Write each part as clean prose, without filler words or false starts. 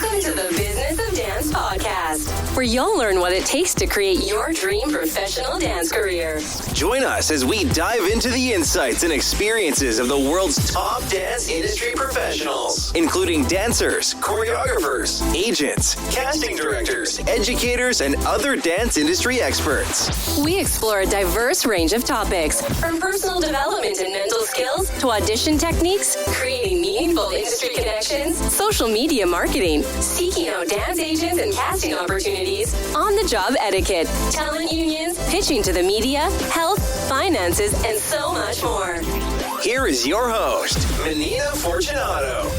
Welcome to the Business of Dance podcast, where you'll learn what it takes to create your dream professional dance career. Join us as we dive into the insights and experiences of the world's top dance industry professionals, including dancers, choreographers, agents, casting directors, educators, and other dance industry experts. We explore a diverse range of topics, from personal development and mental skills to audition techniques, creating meaningful industry connections, social media marketing, seeking out dance agents and casting opportunities, on-the-job etiquette, talent unions, pitching to the media, health, finances, and so much more. Here is your host, Menina Fortunato.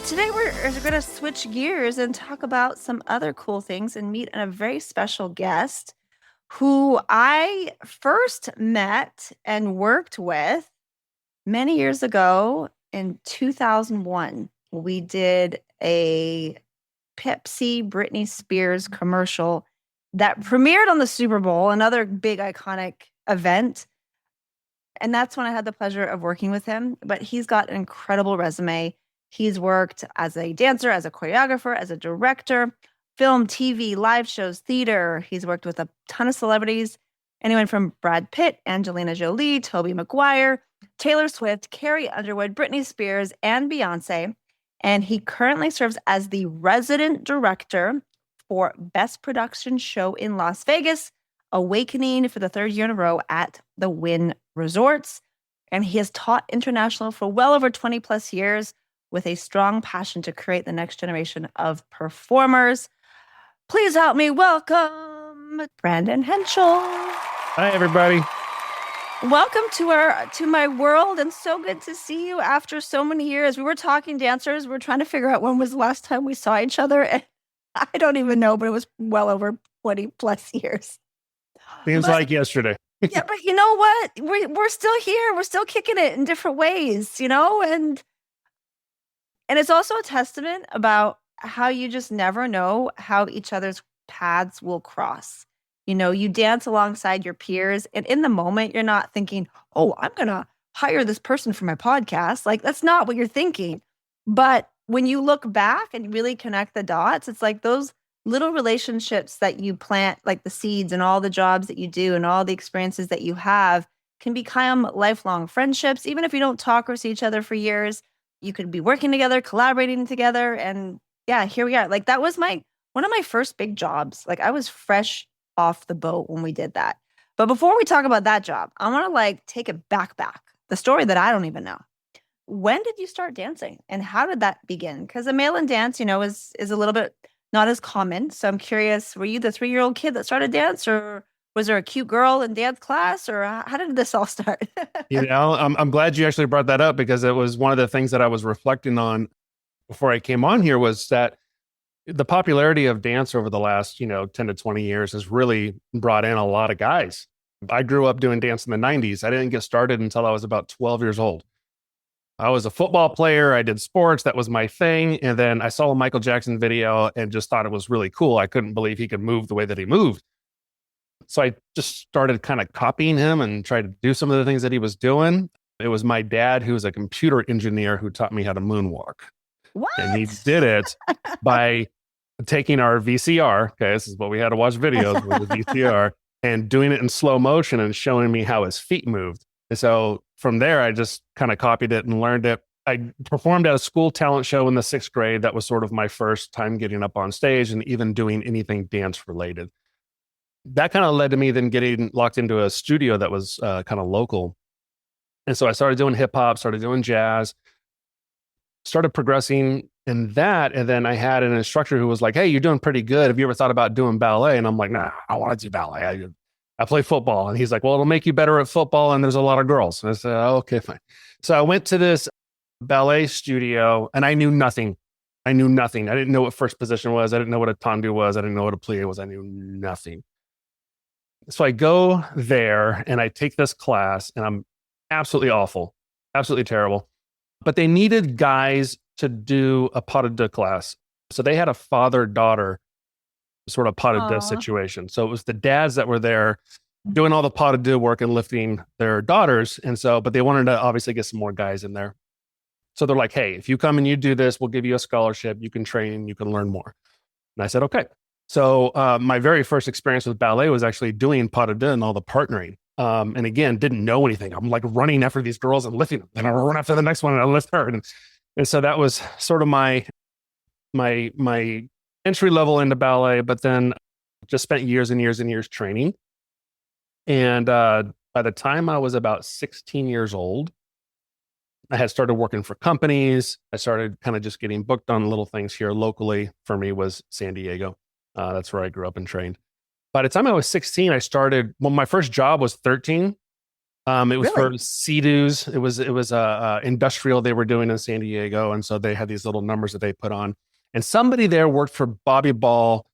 Today we're going to switch gears and talk about some other cool things and meet a very special guest who I first met and worked with many years ago in 2001. We did a Pepsi Britney Spears commercial that premiered on the Super Bowl, another big iconic event. And that's when I had the pleasure of working with him. But he's got an incredible resume. He's worked as a dancer, as a choreographer, as a director, film, TV, live shows, theater. He's worked with a ton of celebrities, anyone from Brad Pitt, Angelina Jolie, Tobey Maguire, Taylor Swift, Carrie Underwood, Britney Spears, and Beyonce. And he currently serves as the resident director for Best Production Show in Las Vegas, Awakening for the third year in a row at the Wynn Resorts. And he has taught international for well over 20 plus years with a strong passion to create the next generation of performers. Please help me welcome Brandon Henschel. Hi, everybody. Welcome to my world, and so good to see you after so many years. We were talking dancers. We were trying to figure out when was the last time we saw each other, and I don't even know, but it was well over 20 plus years. Seems like yesterday. Yeah, but you know what? We're still here. We're still kicking it in different ways, and it's also a testament about how you just never know how each other's paths will cross. You dance alongside your peers, and in the moment, you're not thinking, oh, I'm going to hire this person for my podcast. Like, that's not what you're thinking. But when you look back and really connect the dots, it's like those little relationships that you plant, like the seeds and all the jobs that you do and all the experiences that you have can become lifelong friendships. Even if you don't talk or see each other for years, you could be working together, collaborating together. And yeah, here we are. Like, that was one of my first big jobs. Like, I was fresh off the boat when we did that. But before we talk about that job, I want to take it back, the story that I don't even know. When did you start dancing and how did that begin? Because a male in dance, is a little bit not as common. So I'm curious, were you the 3-year-old kid that started dance, or was there a cute girl in dance class, or how did this all start? I'm glad you actually brought that up, because it was one of the things that I was reflecting on before I came on here, was that the popularity of dance over the last, 10 to 20 years has really brought in a lot of guys. I grew up doing dance in the 90s. I didn't get started until I was about 12 years old. I was a football player. I did sports. That was my thing. And then I saw a Michael Jackson video and just thought it was really cool. I couldn't believe he could move the way that he moved. So I just started kind of copying him and tried to do some of the things that he was doing. It was my dad, who was a computer engineer, who taught me how to moonwalk. What? And he did it by taking our VCR. Okay, this is what we had to watch videos with the VCR, and doing it in slow motion and showing me how his feet moved. And so from there, I just kind of copied it and learned it. I performed at a school talent show in the 6th grade. That was sort of my first time getting up on stage and even doing anything dance related. That kind of led to me then getting locked into a studio that was kind of local. And so I started doing hip hop, started doing jazz, started progressing in that. And then I had an instructor who was like, hey, you're doing pretty good. Have you ever thought about doing ballet? And I'm like, nah, I want to do ballet. I play football. And he's like, well, it'll make you better at football, and there's a lot of girls. And I said, oh, okay, fine. So I went to this ballet studio, and I knew nothing. I didn't know what first position was. I didn't know what a tendu was. I didn't know what a plie was. I knew nothing. So I go there and I take this class, and I'm absolutely awful, absolutely terrible. But they needed guys to do a pas de deux class. So they had a father-daughter sort of pas de deux situation. So it was the dads that were there doing all the pas de deux work and lifting their daughters. And so, but they wanted to obviously get some more guys in there. So they're like, hey, if you come and you do this, we'll give you a scholarship. You can train, you can learn more. And I said, okay. So my very first experience with ballet was actually doing pas de deux and all the partnering. And again, didn't know anything. I'm like running after these girls and lifting them. And I run after the next one and I lift her. And so that was sort of my entry level into ballet, but then just spent years and years and years training. And by the time I was about 16 years old, I had started working for companies. I started kind of just getting booked on little things here locally. For me was San Diego. That's where I grew up and trained. By the time I was 16, I started, well, my first job was 13. It was for Sea-Doos. It was industrial they were doing in San Diego. And so they had these little numbers that they put on. And somebody there worked for Bobby Ball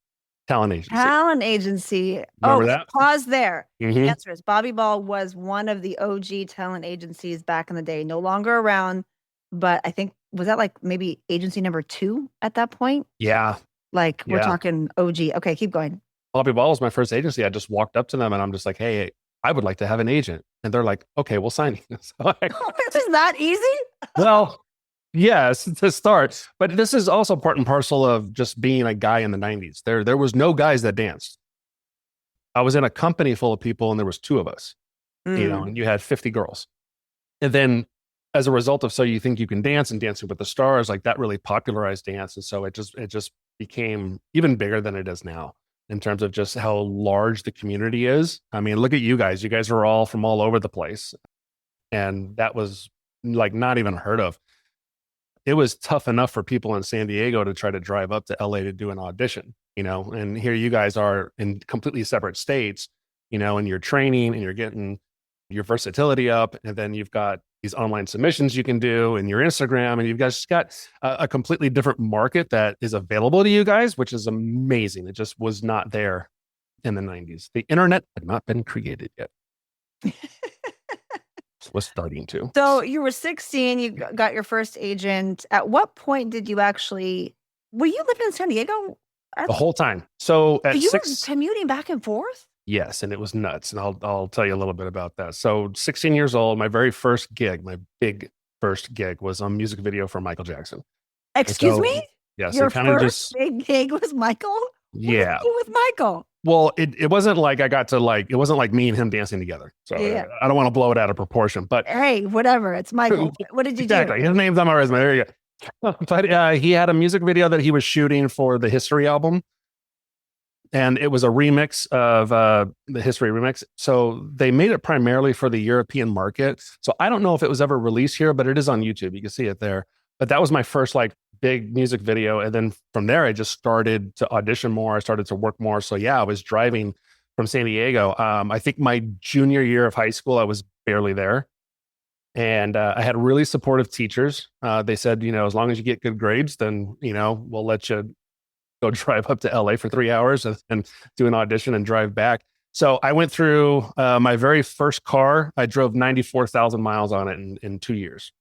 Talent Agency. Talent Agency. Remember that? Pause there. Mhm. The answer is Bobby Ball was one of the OG talent agencies back in the day. No longer around, but I think, was that like maybe agency number 2 at that point? Yeah. Like we're Yeah. talking OG. Okay, keep going. Bobby Ball was my first agency. I just walked up to them and I'm just like, hey, I would like to have an agent. And they're like, okay, we'll sign you. So This is that easy? well, yes, to start. But this is also part and parcel of just being a guy in the 90s. There was no guys that danced. I was in a company full of people and there was 2 of us, and you had 50 girls. And then as a result of So You Think You Can Dance and Dancing with the Stars, like that really popularized dance. And so it just became even bigger than it is now in terms of just how large the community is. I mean, look at you guys. You guys are all from all over the place. And that was like not even heard of. It was tough enough for people in San Diego to try to drive up to LA to do an audition, and here you guys are in completely separate states, and you're training and you're getting your versatility up. And then you've got these online submissions you can do in your Instagram, and you've guys got a completely different market that is available to you guys, which is amazing. It just was not there in the 90s. The internet had not been created yet. Was starting to. So you were 16, you got your first agent. At what point did you were you living in San Diego? The whole time. So at you 6, were commuting back and forth? yes, and it was nuts. And I'll tell you a little bit about that. So 16 years old, my very first gig, my big first gig was a music video for Michael Jackson. Excuse me? Yes, Your it kind of first big gig was Michael? What did yeah. you do with Michael? Well, it wasn't like I got to it wasn't like me and him dancing together. So Yeah. I don't want to blow it out of proportion, but Hey, whatever. It's Michael. What did you exactly. do? His name's on my resume. There you go. But he had a music video that he was shooting for the History album. And it was a remix of the History remix. So they made it primarily for the European market. So I don't know if it was ever released here, but it is on YouTube. You can see it there. But that was my first big music video. And then from there, I just started to audition more. I started to work more. So yeah, I was driving from San Diego. I think my junior year of high school, I was barely there. And I had really supportive teachers. They said, as long as you get good grades, then, we'll let you go drive up to LA for 3 hours and do an audition and drive back. So I went through my very first car. I drove 94,000 miles on it in 2 years.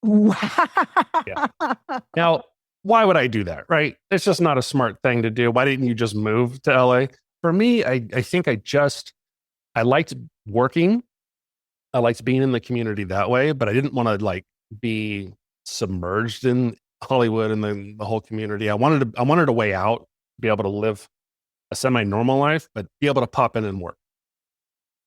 Wow. Yeah. Now, why would I do that, right? It's just not a smart thing to do. Why didn't you just move to LA? For me, I think I liked working. I liked being in the community that way, but I didn't want to be submerged in Hollywood and then the whole community. I wanted a way out, be able to live a semi-normal life, but be able to pop in and work.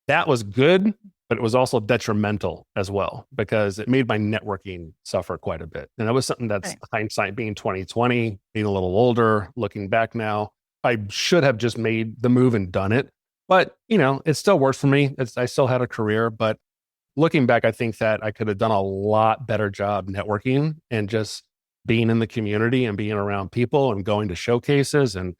That was good, but it was also detrimental as well because it made my networking suffer quite a bit. And that was something that's hindsight being 2020, being a little older, looking back now, I should have just made the move and done it. But, it still works for me. I still had a career, but looking back, I think that I could have done a lot better job networking and just being in the community and being around people and going to showcases and,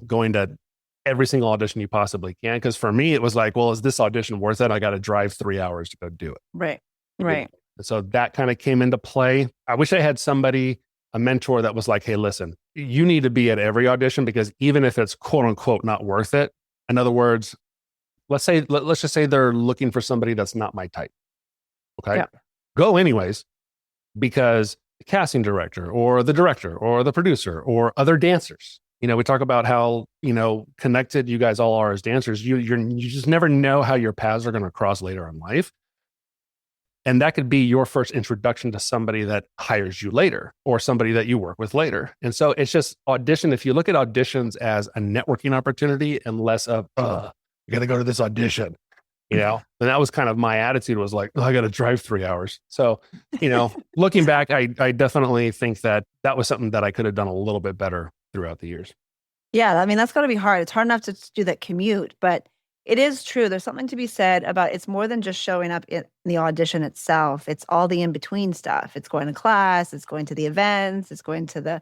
going to every single audition you possibly can. Because for me, it was like, well, is this audition worth it? I got to drive 3 hours to go do it. Right. And so that kind of came into play. I wish I had somebody, a mentor that was like, hey, listen, you need to be at every audition because even if it's quote unquote not worth it, in other words, let's just say they're looking for somebody that's not my type. Okay. Yeah. Go anyways, because the casting director or the director or the producer or other dancers, we talk about how, connected you guys all are as dancers. You just never know how your paths are going to cross later in life. And that could be your first introduction to somebody that hires you later or somebody that you work with later. And so it's just audition. If you look at auditions as a networking opportunity and less of, you got to go to this audition, then that was kind of my attitude, was like, I got to drive 3 hours. So, looking back, I definitely think that was something that I could have done a little bit better throughout the years. Yeah, I mean, that's got to be hard. It's hard enough to do that commute, but it is true. There's something to be said about, it's more than just showing up in the audition itself. It's all the in-between stuff. It's going to class, it's going to the events, it's going to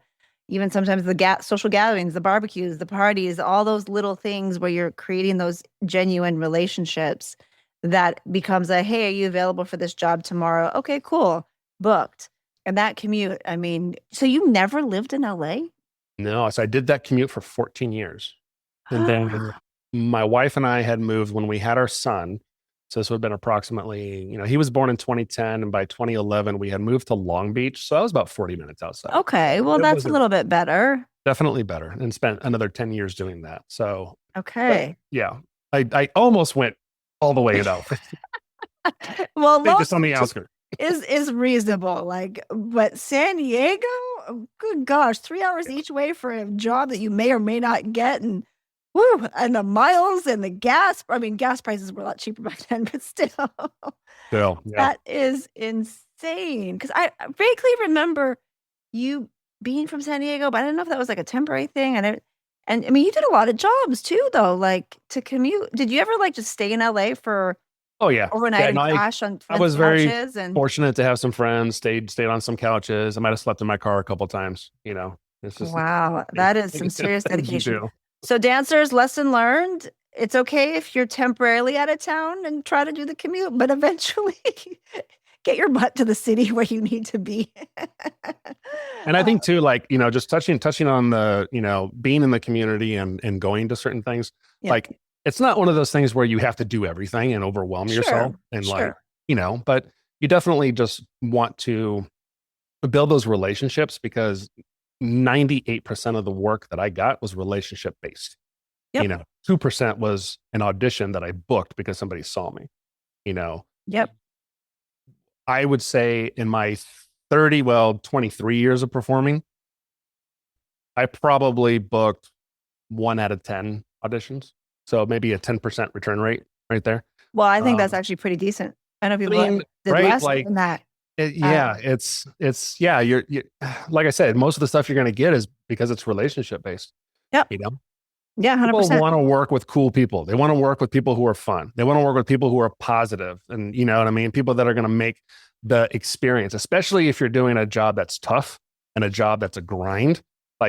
even sometimes the social gatherings, the barbecues, the parties, all those little things where you're creating those genuine relationships that becomes hey, are you available for this job tomorrow? Okay, cool, booked. And that commute, I mean, so you never lived in LA? No, so I did that commute for 14 years. And then my wife and I had moved when we had our son. So this would have been approximately, he was born in 2010. And by 2011, we had moved to Long Beach. So that was about 40 minutes outside. Okay. Well, that's a little bit better. Definitely better. And spent another 10 years doing that. So, okay. Yeah. I almost went all the way out. Well, just on the outskirts. Is reasonable. But San Diego, good gosh, 3 hours each way for a job that you may or may not get. And the miles and the gas. I mean, gas prices were a lot cheaper back then, but still. Yeah. That is insane. Because I vaguely remember you being from San Diego, but I didn't know if that was a temporary thing. And I mean, you did a lot of jobs too, though, to commute. Did you ever just stay in LA for overnight and crash on I was very fortunate to have some friends, stayed on some couches. I might have slept in my car a couple of times, It's just, wow, that is some serious dedication. So dancers, lesson learned. It's okay if you're temporarily out of town and try to do the commute, but eventually get your butt to the city where you need to be. And I think too, just touching on the, being in the community and going to certain things, it's not one of those things where you have to do everything and overwhelm yourself and but you definitely just want to build those relationships, because 98% of the work that I got was relationship based. Yep. 2% was an audition that I booked because somebody saw me, Yep. I would say in my 23 years of performing, I probably booked 1 out of 10 auditions. So maybe a 10% return rate right there. Well, I think that's actually pretty decent. I know people did less than that. You're like I said, most of the stuff you're going to get is because it's relationship based. Yep. Yeah, 100%. People want to work with cool people. They want to work with people who are fun. They want to work with people who are positive, and you know what I mean? People that are going to make the experience, especially if you're doing a job that's tough and a job that's a grind.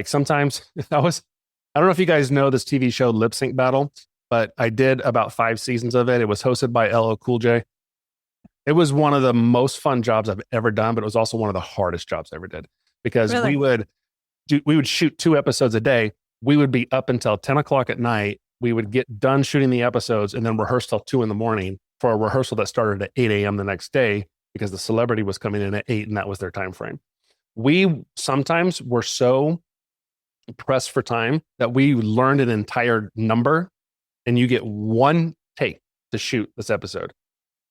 Sometimes I don't know if you guys know this TV show Lip Sync Battle, but I did about 5 seasons of it. It was hosted by LL Cool J. It was one of the most fun jobs I've ever done, but it was also one of the hardest jobs I ever did, because we would shoot 2 episodes a day. We would be up until 10 o'clock at night. We would get done shooting the episodes and then rehearse till 2 a.m. for a rehearsal that started at 8 a.m. the next day, because the celebrity was coming in at 8 and that was their time frame. We sometimes were so pressed for time that we learned an entire number, and you get 1 take to shoot this episode.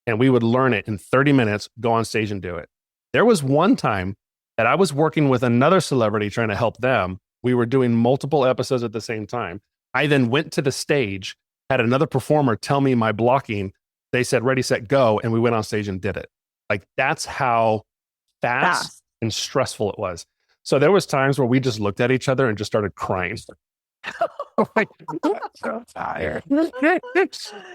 And we would learn it in 30 minutes, go on stage and do it. There was one time that I was working with another celebrity trying to help them. We were doing multiple episodes at the same time. I then went to the stage, had another performer tell me my blocking. They said, ready, set, go. And we went on stage and did it. That's how fast and stressful it was. So there was times where we just looked at each other and just started crying. I'm so tired.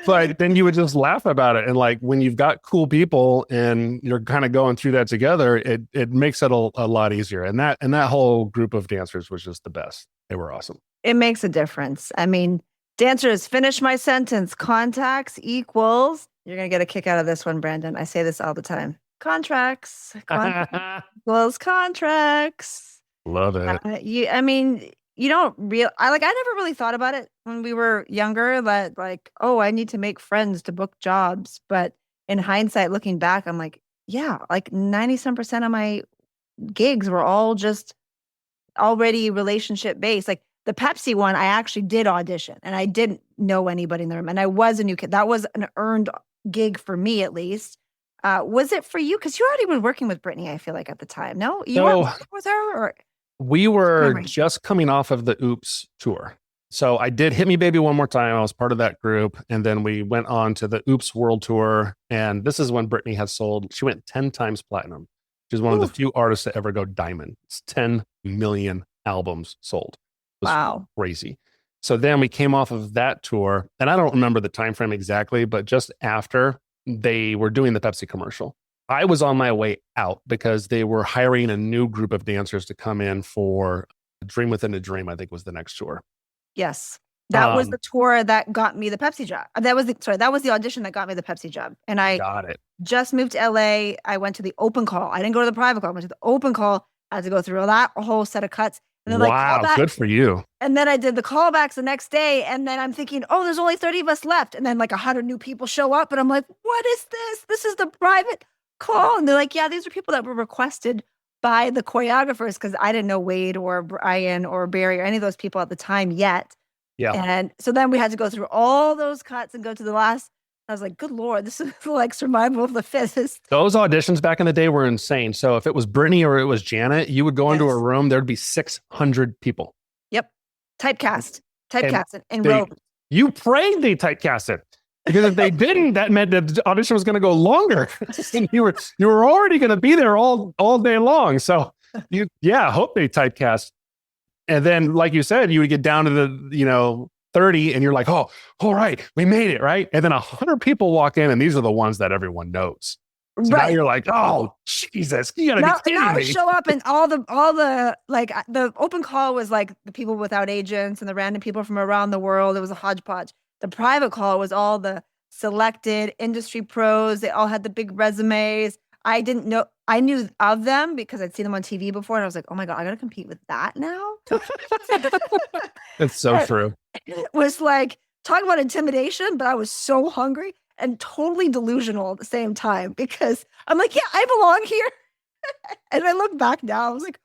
But then you would just laugh about it. And when you've got cool people and you're kind of going through that together, it makes it a lot easier. And that whole group of dancers was just the best. They were awesome. It makes a difference. I mean, dancers, finish my sentence. Contacts equals, you're going to get a kick out of this one, Brandon. I say this all the time. Contracts equals contracts. Love it. You don't I never really thought about it when we were younger, that I need to make friends to book jobs. But in hindsight, looking back, I'm 90-some% of my gigs were all just already relationship based. The Pepsi one, I actually did audition and I didn't know anybody in the room. And I was a new kid. That was an earned gig for me, at least. Was it for you? Because you already been working with Britney, I feel like, at the time. No, you So- weren't working with her, or We were Memory. just coming off of the Oops tour. So I did Hit Me Baby One More Time. I was part of that group. And then we went on to the Oops World Tour. And this is when Britney has sold, she went 10 times platinum. She's one of the few artists to ever go diamond. It's 10 million albums sold. It was wow. crazy. So then we came off of that tour. And I don't remember the time frame exactly, but just after they were doing the Pepsi commercial, I was on my way out because they were hiring a new group of dancers to come in for Dream Within a Dream, I think was the next tour. Yes. That was the tour that got me the Pepsi job. That was the audition that got me the Pepsi job. And I Got it. just moved to LA. I went to the open call. I didn't go to the private call. I went to the open call. I had to go through that whole set of cuts. And then Wow, good for you. And then I did the callbacks the next day. And then I'm thinking, oh, there's only 30 of us left. And then like 100 new people show up. And I'm like, what is this? This is the private call. And they're like, yeah, these are people that were requested by the choreographers, because I didn't know Wade or Brian or Barry or any of those people at the time yet. Yeah. And so then we had to go through all those cuts and go to the last. I was like, good Lord, this is like survival of the fittest. Those auditions back in the day were insane. So if it was Britney or it was Janet, you would go into a Yes. room, there'd be 600 people. Yep. Typecast and they- rope. You prayed they typecast it. Because if they didn't, that meant the audition was going to go longer. And you were already going to be there all day long. So hope they typecast. And then, like you said, you would get down to the 30, and you're like, oh, all right, we made it, right? And then 100 people walk in, and these are the ones that everyone knows. So now you're like, oh, Jesus, you got to be kidding now me. show up, and all the like the open call was like the people without agents and the random people from around the world. It was a hodgepodge. The private call was all the selected industry pros. They all had the big resumes. I didn't know. I knew of them because I'd seen them on TV before, and I was like, oh my God, I got to compete with that now. It's so true. It was like, talk about intimidation, but I was so hungry and totally delusional at the same time, because I'm like, yeah, I belong here. And I look back now, I was like,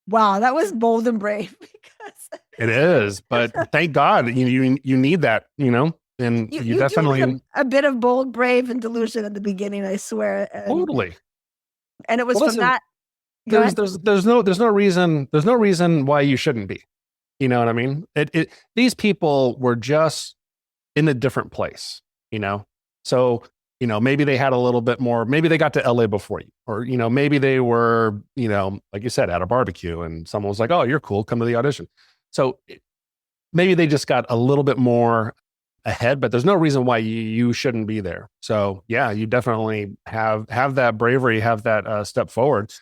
wow, that was bold and brave. Because It is, but thank God you need that, and you definitely do a bit of bold, brave, and delusion at the beginning, I swear. totally. And it was Listen, from that. Go ahead. There's no reason why you shouldn't be. You know what I mean? These people were just in a different place, So, maybe they had a little bit more, maybe they got to LA before you, or, maybe they were, like you said, at a barbecue and someone was like, oh, you're cool, come to the audition. So maybe they just got a little bit more ahead, but there's no reason why you shouldn't be there. So yeah, you definitely have that bravery, have that step forward.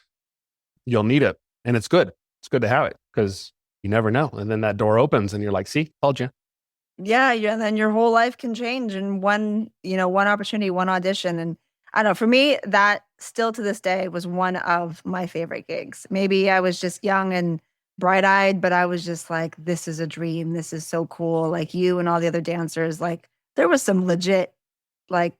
You'll need it. And it's good. It's good to have it, because you never know. And then that door opens and you're like, see, told you. Yeah, and then your whole life can change in one opportunity, one audition. And I don't know, for me, that still to this day was one of my favorite gigs. Maybe I was just young and bright-eyed, but I was just like, this is a dream. This is so cool. Like you and all the other dancers, like there was some legit like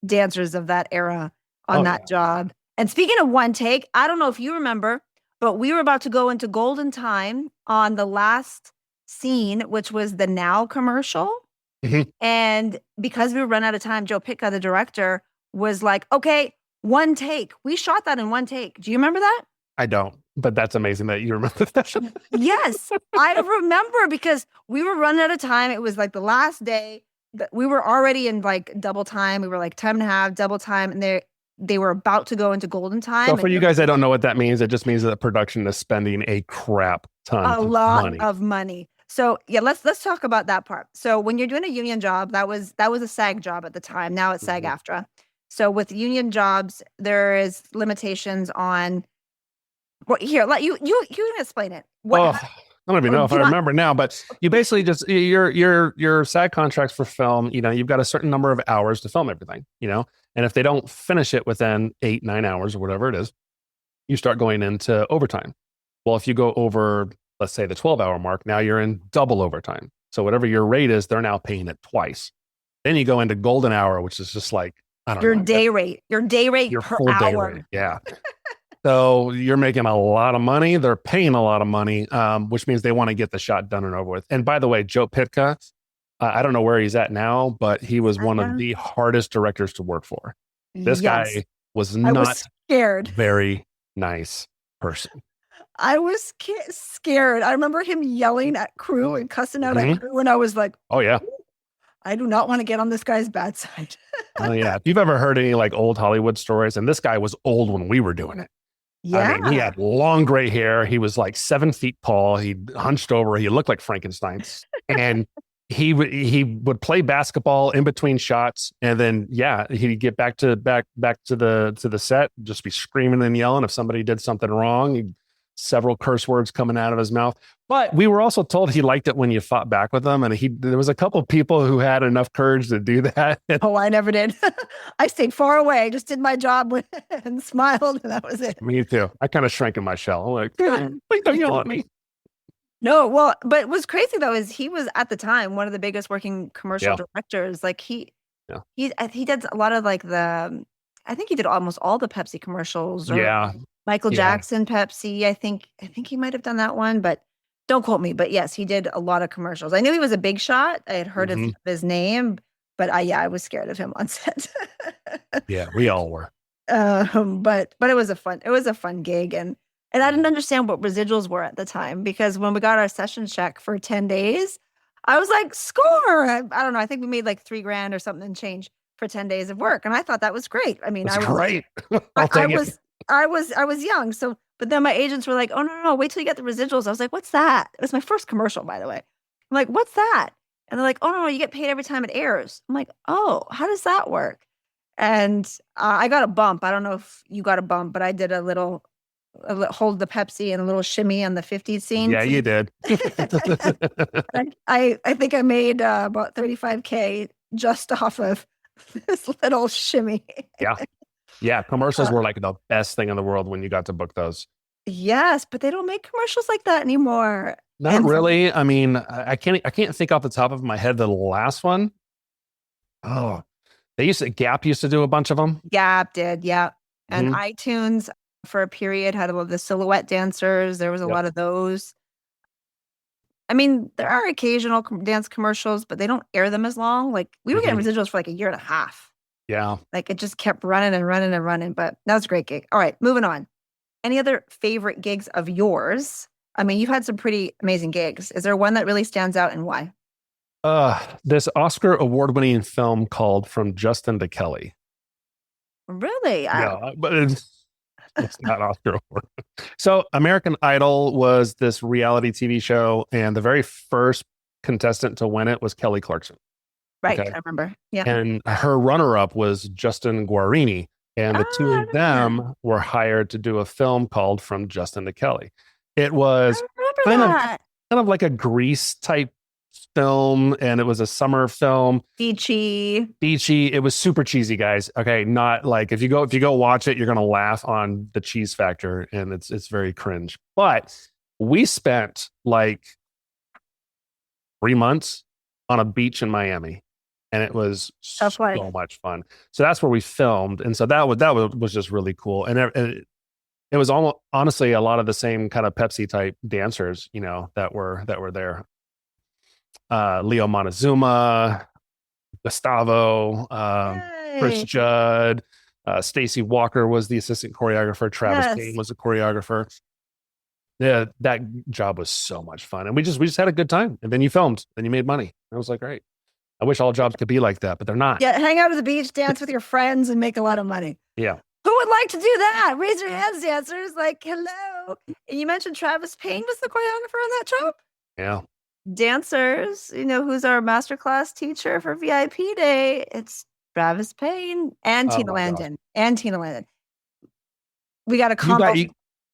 dancers of that era on that job. And speaking of one take, I don't know if you remember, but we were about to go into golden time on the last scene, which was the Now commercial. Mhm. And because we were run out of time, Joe Pitka, the director, was like, okay, one take. We shot that in one take. Do you remember that? I don't, but that's amazing that you remember that. Yes, I remember, because we were running out of time. It was like the last day that we were already in like double time. We were like time and a half, double time. And they were about to go into golden time. So for you guys that don't know what that means, it just means that the production is spending a crap ton a of lot money. of money. So yeah, let's talk about that part. So when you're doing a union job, that was a SAG job at the time. Now it's SAG-AFTRA. So with union jobs, there is limitations on. Well, here, let you can explain it. I don't even know if I remember now, but you basically just your SAG contracts for film. You've got a certain number of hours to film everything. And if they don't finish it within 8-9 hours or whatever it is, you start going into overtime. Well, if you go over, let's say, the 12-hour mark, now you're in double overtime. So whatever your rate is, they're now paying it twice. Then you go into golden hour, which is just like, I don't know. Your day rate per full hour. day rate. Yeah. So you're making a lot of money. They're paying a lot of money, which means they want to get the shot done and over with. And by the way, Joe Pitka, I don't know where he's at now, but he was one of the hardest directors to work for. This guy was I not was scared. very nice person. I was scared. I remember him yelling at crew and cussing out at crew, and I was like, oh yeah, I do not want to get on this guy's bad side. oh yeah. If you've ever heard any like old Hollywood stories, and this guy was old when we were doing it. Yeah. I mean, he had long gray hair. He was like 7 feet tall. He hunched over. He looked like Frankenstein. And he would play basketball in between shots. And then, he'd get back to the set, just be screaming and yelling. If somebody did something wrong, several curse words coming out of his mouth. But we were also told he liked it when you fought back with him. And there was a couple of people who had enough courage to do that. Oh, I never did. I stayed far away, just did my job and smiled, and that was it. Me too. I kind of shrank in my shell. I'm like, please don't yell at me. No, well, but what's crazy though is he was at the time one of the biggest working commercial directors. Like he did a lot of like I think he did almost all the Pepsi commercials. Or Michael Jackson, Pepsi. I think he might have done that one, but don't quote me. But yes, he did a lot of commercials. I knew he was a big shot. I had heard of his name, but I was scared of him on set. Yeah, we all were. But it was a fun gig, and I didn't understand what residuals were at the time, because when we got our session check for 10 days, I was like, score. I don't know. I think we made like $3,000 or something and change for 10 days of work. And I thought that was great. I mean, great. I was young. So, but then my agents were like, oh, no, wait till you get the residuals. I was like, what's that? It was my first commercial, by the way. I'm like, what's that? And they're like, oh, no, you get paid every time it airs. I'm like, oh, how does that work? And I got a bump. I don't know if you got a bump, but I did a little hold the Pepsi and a little shimmy on the 50s scene. Yeah, you did. I think I made about $35,000 just off of this little shimmy. Yeah. Commercials were like the best thing in the world when you got to book those. Yes, but they don't make commercials like that anymore. Not really. I mean, I can't think off the top of my head the last one. Oh, Gap used to do a bunch of them. Gap did, yeah. And iTunes for a period had the silhouette dancers. There was a lot of those. I mean, there are occasional dance commercials, but they don't air them as long. Like we were getting residuals for like a year and a half. Yeah. Like it just kept running and running and running. But that was a great gig. All right, moving on. Any other favorite gigs of yours? I mean, you've had some pretty amazing gigs. Is there one that really stands out, and why? This Oscar award-winning film called From Justin to Kelly. Really? Yeah, but it's not Oscar award. So American Idol was this reality TV show, and the very first contestant to win it was Kelly Clarkson. Right, okay. I remember. Yeah. And her runner-up was Justin Guarini, and the two of them were hired to do a film called From Justin to Kelly. It was kind of like a Grease type film, and it was a summer film. Beachy. It was super cheesy, guys. Okay, not like if you go watch it, you're gonna laugh on the cheese factor, and it's very cringe. But we spent like 3 months on a beach in Miami, and it was so much fun. So that's where we filmed, and so that was just really cool, and it was almost honestly a lot of the same kind of Pepsi type dancers, that were there. Leo Montezuma, Gustavo, Chris Judd, Stacy Walker was the assistant choreographer. Travis Payne was the choreographer. Yeah, that job was so much fun, and we just had a good time. And then you filmed, then you made money. I was like, great. I wish all jobs could be like that, but they're not. Yeah, hang out at the beach, dance with your friends, and make a lot of money. Yeah. Who would like to do that? Raise your hands, dancers. Like, hello. And you mentioned Travis Payne was the choreographer on that job? Yeah. Dancers, who's our masterclass teacher for VIP Day? It's Travis Payne and Tina Landon. We got a combo.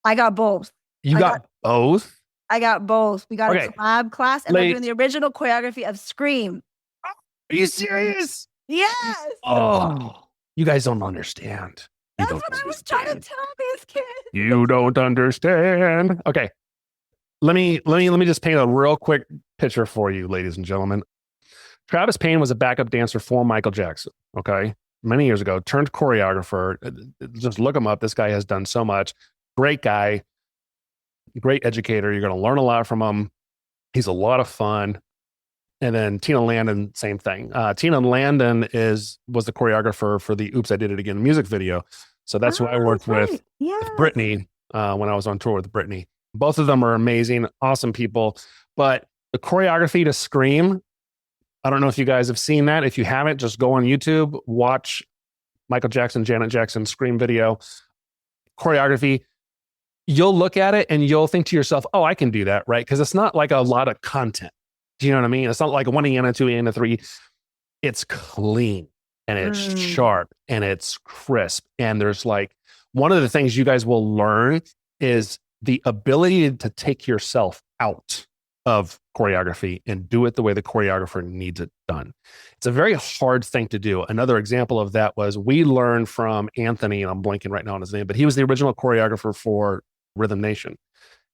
I got both. You got both? I got both. We got a collab class, and we're doing the original choreography of Scream. Are you serious? Yes. Oh, you guys don't understand. That's what I was trying to tell these kids. You don't understand. Okay. Let me just paint a real quick picture for you, ladies and gentlemen. Travis Payne was a backup dancer for Michael Jackson, okay? Many years ago, turned choreographer. Just look him up. This guy has done so much. Great guy. Great educator. You're going to learn a lot from him. He's a lot of fun. And then Tina Landon, same thing. Tina Landon was the choreographer for the Oops, I Did It Again music video. So that's who I worked with Britney when I was on tour with Britney. Both of them are amazing, awesome people. But the choreography to Scream, I don't know if you guys have seen that. If you haven't, just go on YouTube, watch Michael Jackson, Janet Jackson Scream video. Choreography, you'll look at it and you'll think to yourself, oh, I can do that, right? Because it's not like a lot of content. Do you know what I mean? It's not like 1 Iana, 2 Iana, 3. It's clean and it's sharp and it's crisp. And there's like, one of the things you guys will learn is the ability to take yourself out of choreography and do it the way the choreographer needs it done. It's a very hard thing to do. Another example of that was we learned from Anthony, and I'm blanking right now on his name, but he was the original choreographer for Rhythm Nation.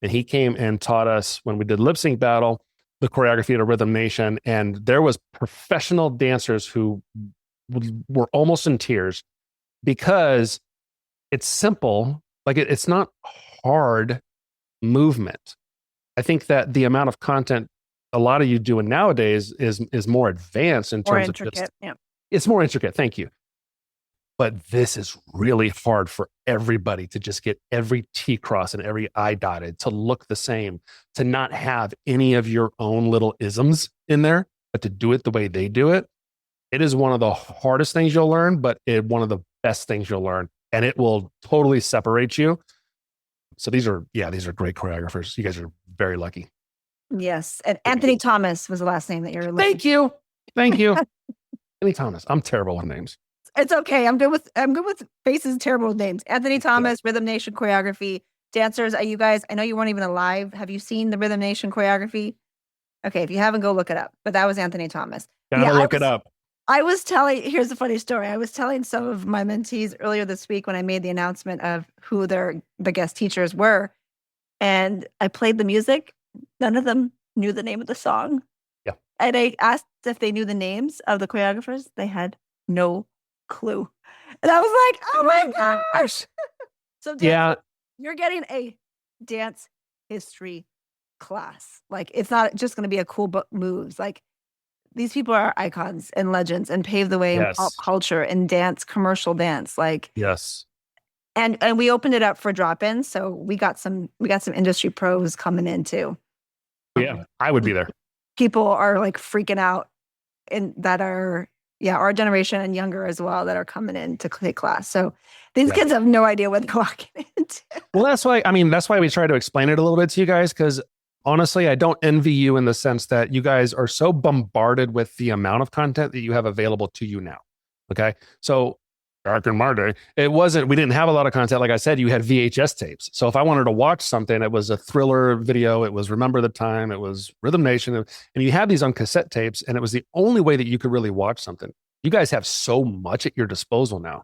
And he came and taught us when we did Lip Sync Battle, the choreography to Rhythm Nation. And there was professional dancers who were almost in tears because it's simple. Like it's not hard movement. I think that the amount of content a lot of you doing nowadays is more advanced in terms of just, it's more intricate. Thank you. But this is really hard for everybody to just get every T crossed and every I dotted, to look the same, to not have any of your own little isms in there, but to do it the way they do it. It is one of the hardest things you'll learn, but one of the best things you'll learn. And it will totally separate you. So these are great choreographers. You guys are very lucky. Yes. And Anthony Thomas was the last name that you're looking. Thank you. Anthony Thomas. I'm terrible with names. It's okay. I'm good with faces, terrible with names. Anthony Thomas, Rhythm Nation choreography. Dancers, are you guys, I know you weren't even alive. Have you seen the Rhythm Nation choreography? Okay, if you haven't, go look it up. But that was Anthony Thomas. Gotta look it up. Here's a funny story. I was telling some of my mentees earlier this week when I made the announcement of who the guest teachers were. And I played the music. None of them knew the name of the song. Yeah. And I asked if they knew the names of the choreographers. They had no clue. And I was like, oh my gosh. So you're getting a dance history class. Like, it's not just going to be a cool book moves. Like, these people are icons and legends and paved the way in pop culture and dance, commercial dance. Like, yes. And we opened it up for drop-ins. So we got some industry pros coming in too. Yeah, I would be there. People are like freaking out, and that are our generation and younger as well, that are coming in to take class. So these kids have no idea what they're walking into. Well, that's why we try to explain it a little bit to you guys, because honestly, I don't envy you in the sense that you guys are so bombarded with the amount of content that you have available to you now. Okay. So back in my day, we didn't have a lot of content. Like I said, you had VHS tapes. So if I wanted to watch something, it was a Thriller video. It was Remember the Time. It was Rhythm Nation. And you had these on cassette tapes, and it was the only way that you could really watch something. You guys have so much at your disposal now.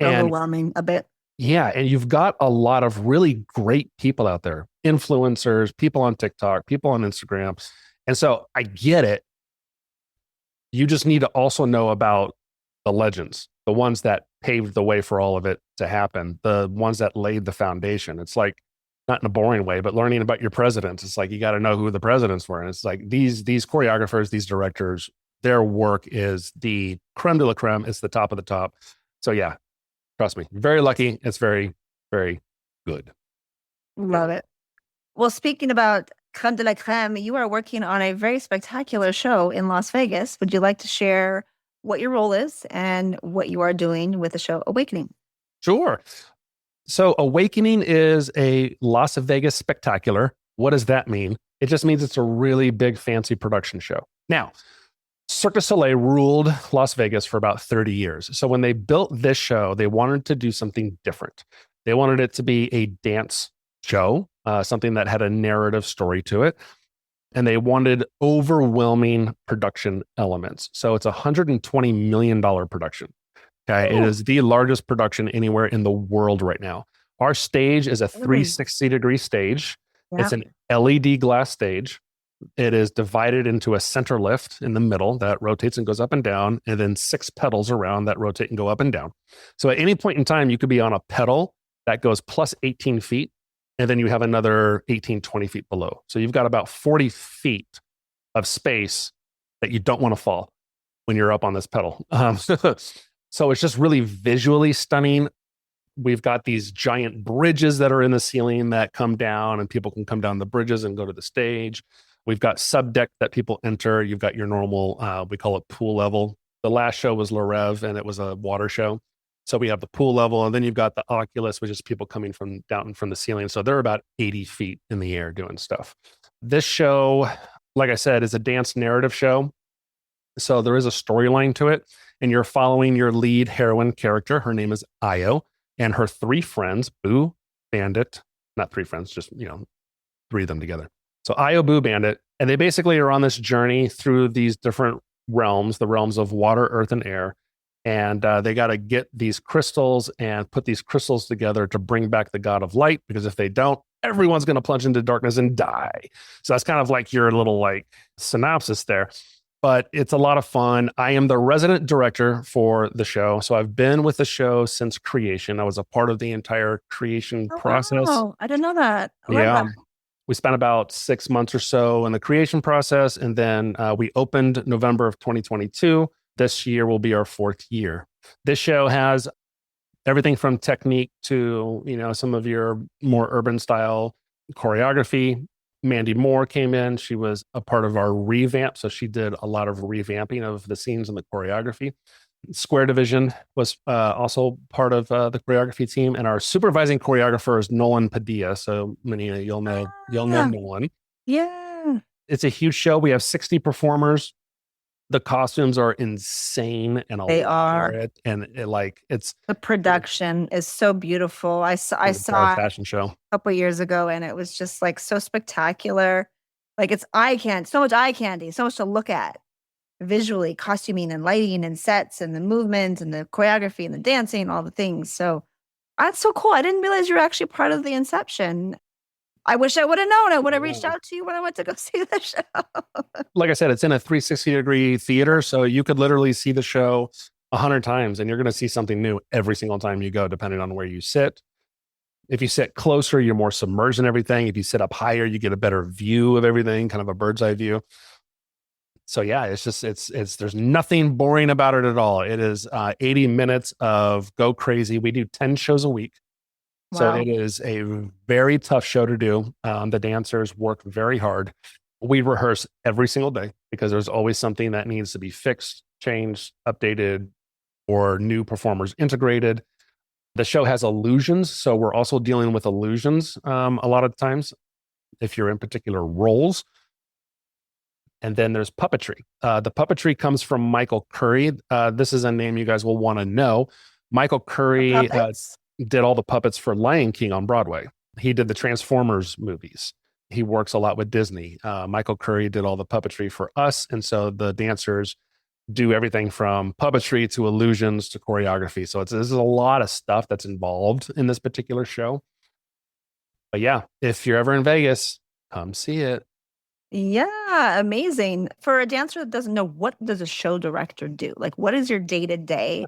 Overwhelming a bit. Yeah. And you've got a lot of really great people out there, influencers, people on TikTok, people on Instagram. And so I get it. You just need to also know about the legends, the ones that paved the way for all of it to happen, the ones that laid the foundation. It's like, not in a boring way, but learning about your presidents. It's like, you got to know who the presidents were. And it's like these choreographers, these directors, their work is the creme de la creme. It's the top of the top. So yeah, trust me, very lucky. It's very, very good. Love it. Well, speaking about creme de la creme, you are working on a very spectacular show in Las Vegas. Would you like to share what your role is and what you are doing with the show Awakening? Sure. So Awakening is a Las Vegas spectacular. What does that mean? It just means it's a really big, fancy production show. Now, Cirque du Soleil ruled Las Vegas for about 30 years. So when they built this show, they wanted to do something different. They wanted it to be a dance show, something that had a narrative story to it. And they wanted overwhelming production elements. So it's a $120 million production. Okay. It is the largest production anywhere in the world right now. Our stage is a 360-degree stage. Yeah. It's an LED glass stage. It is divided into a center lift in the middle that rotates and goes up and down, and then 6 pedals around that rotate and go up and down. So at any point in time, you could be on a pedal that goes plus 18 feet, and then you have another 18, 20 feet below. So you've got about 40 feet of space that you don't want to fall when you're up on this pedal. So it's just really visually stunning. We've got these giant bridges that are in the ceiling that come down, and people can come down the bridges and go to the stage. We've got subdeck that people enter. You've got your normal, we call it pool level. The last show was Le Rev, and it was a water show. So we have the pool level, and then you've got the Oculus, which is people coming from down from the ceiling. So they're about 80 feet in the air doing stuff. This show, like I said, is a dance narrative show. So there is a storyline to it, and you're following your lead heroine character. Her name is Io, and her three friends, Boo, Bandit, not three friends, just, three of them together. So Io, Boo, Bandit, and they basically are on this journey through these different realms, the realms of water, earth, and air. And they got to get these crystals and put these crystals together to bring back the god of light, because if they don't, everyone's going to plunge into darkness and die. So that's kind of like your little synopsis there. But it's a lot of fun. I am the resident director for the show. So I've been with the show since creation. I was a part of the entire creation process. Oh, I didn't know that. Yeah. We spent about 6 months or so in the creation process. And then we opened November of 2022. This year will be our 4th year. This show has everything from technique to, some of your more urban style choreography. Mandy Moore came in. She was a part of our revamp. So she did a lot of revamping of the scenes and the choreography. Square Division was also part of the choreography team. And our supervising choreographer is Nolan Padilla. So many of you'll know Nolan. Yeah. It's a huge show. We have 60 performers. The costumes are insane, and they are. It's the production is so beautiful. I saw a fashion show a couple years ago, and it was just so spectacular. It's eye candy, so much eye candy, so much to look at visually, costuming and lighting and sets and the movement and the choreography and the dancing, all the things. So that's so cool. I didn't realize you were actually part of the inception. I wish I would have known. I would have reached out to you when I went to go see the show. Like I said, it's in a 360-degree theater, so you could literally see the show 100 times, and you're going to see something new every single time you go, depending on where you sit. If you sit closer, you're more submerged in everything. If you sit up higher, you get a better view of everything, kind of a bird's eye view. So yeah, it's there's nothing boring about it at all. It is 80 minutes of go crazy. We do 10 shows a week. Wow. So it is a very tough show to do. The dancers work very hard. We rehearse every single day because there's always something that needs to be fixed, changed, updated, or new performers integrated. The show has illusions, so we're also dealing with illusions a lot of times if you're in particular roles. And then there's puppetry. The puppetry comes from Michael Curry. This is a name you guys will want to know. Michael Curry did all the puppets for Lion King on Broadway. He did the Transformers movies. He works a lot with Disney. Michael Curry did all the puppetry for us. And so the dancers do everything from puppetry to illusions to choreography. So there's a lot of stuff that's involved in this particular show. But yeah, if you're ever in Vegas, come see it. Yeah, amazing. For a dancer that doesn't know, what does a show director do? What is your day-to-day?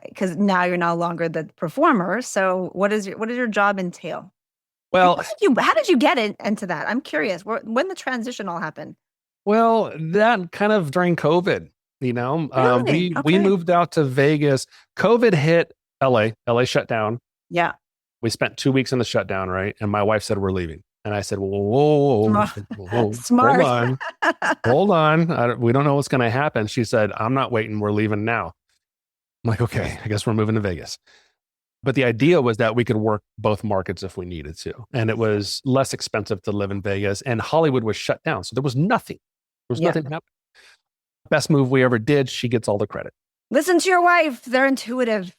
Because now you're no longer the performer. So what does your job entail? Well, how did you get into that? I'm curious. When the transition all happened? Well, that kind of during COVID, Really? we moved out to Vegas. COVID hit LA. LA shut down. Yeah. We spent 2 weeks in the shutdown, right? And my wife said, we're leaving. And I said, whoa, smart. Hold on. We don't know what's going to happen. She said, I'm not waiting. We're leaving now. I'm like, okay, I guess we're moving to Vegas. But the idea was that we could work both markets if we needed to. And it was less expensive to live in Vegas. And Hollywood was shut down. So there was nothing. Nothing happening. Best move we ever did. She gets all the credit. Listen to your wife. They're intuitive.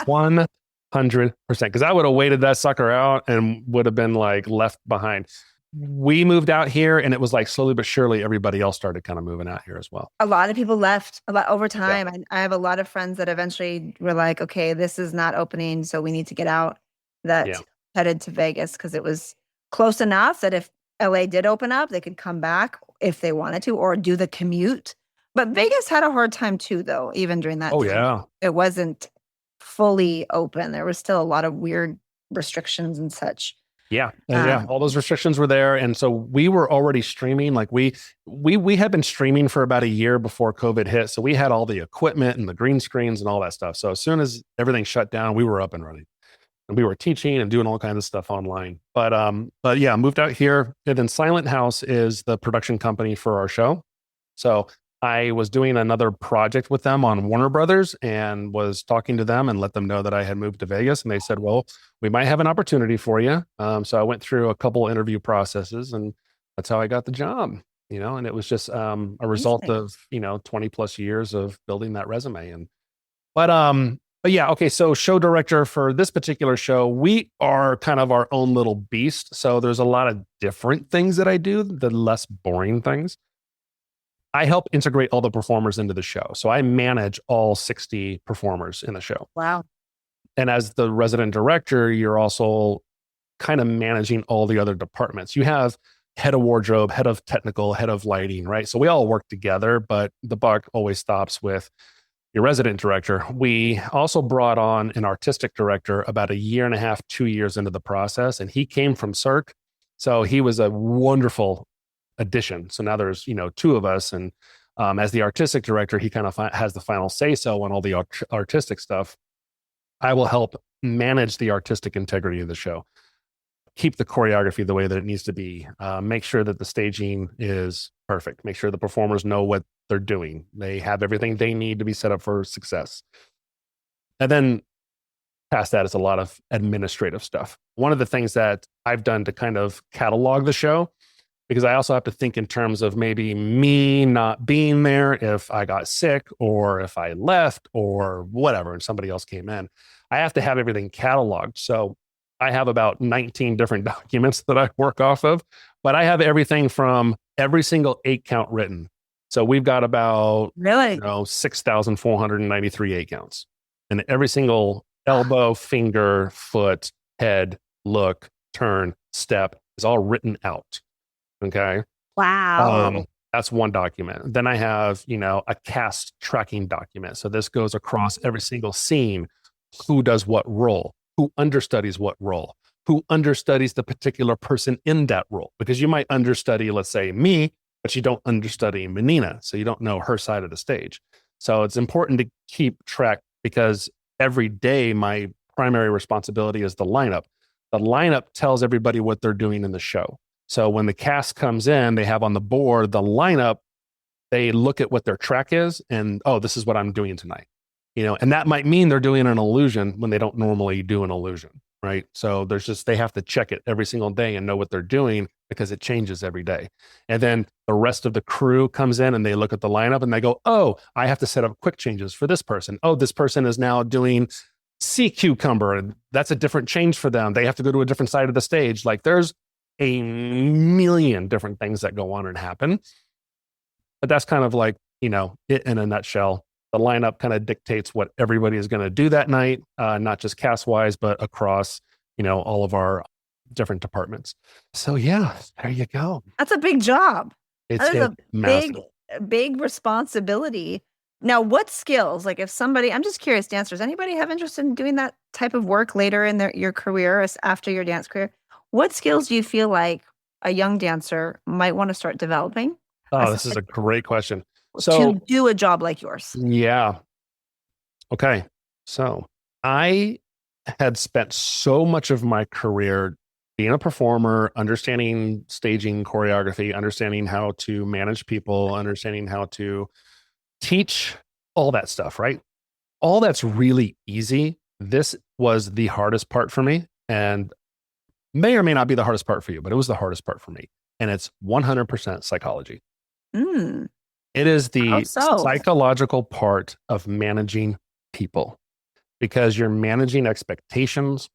100%. Because I would have waited that sucker out and would have been left behind. We moved out here, and it was slowly but surely everybody else started kind of moving out here as well. A lot of people left over time. Yeah. I have a lot of friends that eventually were like, okay, this is not opening, so we need to get out. Headed to Vegas because it was close enough that if LA did open up, they could come back if they wanted to or do the commute. But Vegas had a hard time too, though, even during that time. Yeah. It wasn't fully open. There was still a lot of weird restrictions and such. Yeah, all those restrictions were there, and so we were already streaming. Like we had been streaming for about a year before COVID hit, so we had all the equipment and the green screens and all that stuff. So as soon as everything shut down, we were up and running, and we were teaching and doing all kinds of stuff online. But yeah, moved out here, and then Silent House is the production company for our show. So I was doing another project with them on Warner Brothers and was talking to them and let them know that I had moved to Vegas. And they said, well, we might have an opportunity for you. So I went through a couple interview processes, and that's how I got the job, and it was just a result of, 20 plus years of building that resume. But yeah, okay. So show director for this particular show, we are kind of our own little beast. So there's a lot of different things that I do, the less boring things. I help integrate all the performers into the show. So I manage all 60 performers in the show. Wow. And as the resident director, you're also kind of managing all the other departments. You have head of wardrobe, head of technical, head of lighting, right? So we all work together, but the buck always stops with your resident director. We also brought on an artistic director about a year and a half, 2 years into the process, and he came from Cirque. So he was a wonderful addition. So now there's, two of us. And as the artistic director, he kind of has the final say so on all the artistic stuff. I will help manage the artistic integrity of the show, keep the choreography the way that it needs to be, make sure that the staging is perfect, make sure the performers know what they're doing. They have everything they need to be set up for success. And then past that is a lot of administrative stuff. One of the things that I've done to kind of catalog the show, because I also have to think in terms of maybe me not being there if I got sick or if I left or whatever and somebody else came in. I have to have everything cataloged. So I have about 19 different documents that I work off of, but I have everything from every single 8 count written. So we've got about 6,493 8 counts, and every single elbow, finger, foot, head, look, turn, step is all written out. Okay. Wow. That's one document. Then I have, a cast tracking document. So this goes across every single scene. Who does what role? Who understudies what role? Who understudies the particular person in that role? Because you might understudy, let's say, me, but you don't understudy Menina. So you don't know her side of the stage. So it's important to keep track, because every day my primary responsibility is the lineup. The lineup tells everybody what they're doing in the show. So when the cast comes in, they have on the board the lineup, they look at what their track is and, oh, this is what I'm doing tonight. And that might mean they're doing an illusion when they don't normally do an illusion, right? So they have to check it every single day and know what they're doing, because it changes every day. And then the rest of the crew comes in and they look at the lineup and they go, oh, I have to set up quick changes for this person. Oh, this person is now doing sea cucumber, and that's a different change for them. They have to go to a different side of the stage. Like there's a million different things that go on and happen. But that's kind of like, it in a nutshell. The lineup kind of dictates what everybody is going to do that night, not just cast wise, but across, all of our different departments. So yeah, there you go. That's a big job. It's a massive. big responsibility. Now, what skills, like if somebody, I'm just curious, dancers, anybody have interest in doing that type of work later in your career, after your dance career? What skills do you feel like a young dancer might want to start developing? Oh, this is a great question. So to do a job like yours. Yeah. Okay. So I had spent so much of my career being a performer, understanding staging, choreography, understanding how to manage people, understanding how to teach, all that stuff, right? All that's really easy. This was the hardest part for me, and may or may not be the hardest part for you, but it was the hardest part for me. And it's 100% psychology. It is the psychological part of managing people, because you're managing expectations,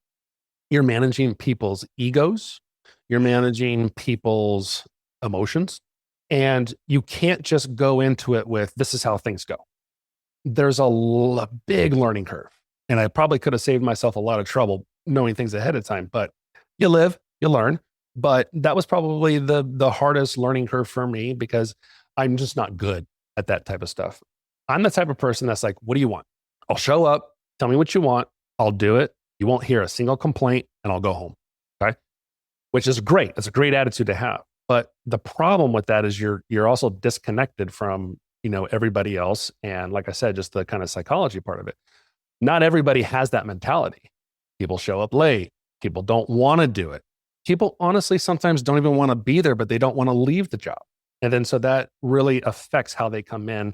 you're managing people's egos, you're managing people's emotions, and you can't just go into it with, this is how things go. There's a big learning curve, and I probably could have saved myself a lot of trouble knowing things ahead of time, but you live, you learn. But that was probably the hardest learning curve for me, because I'm just not good at that type of stuff. I'm the type of person that's like, what do you want? I'll show up, tell me what you want, I'll do it. You won't hear a single complaint, and I'll go home. Okay. which is great. It's a great attitude to have. But the problem with that is you're also disconnected from, everybody else. And like I said, just the kind of psychology part of it. Not everybody has that mentality. People show up late. People don't want to do it. People honestly sometimes don't even want to be there, but they don't want to leave the job. And then so that really affects how they come in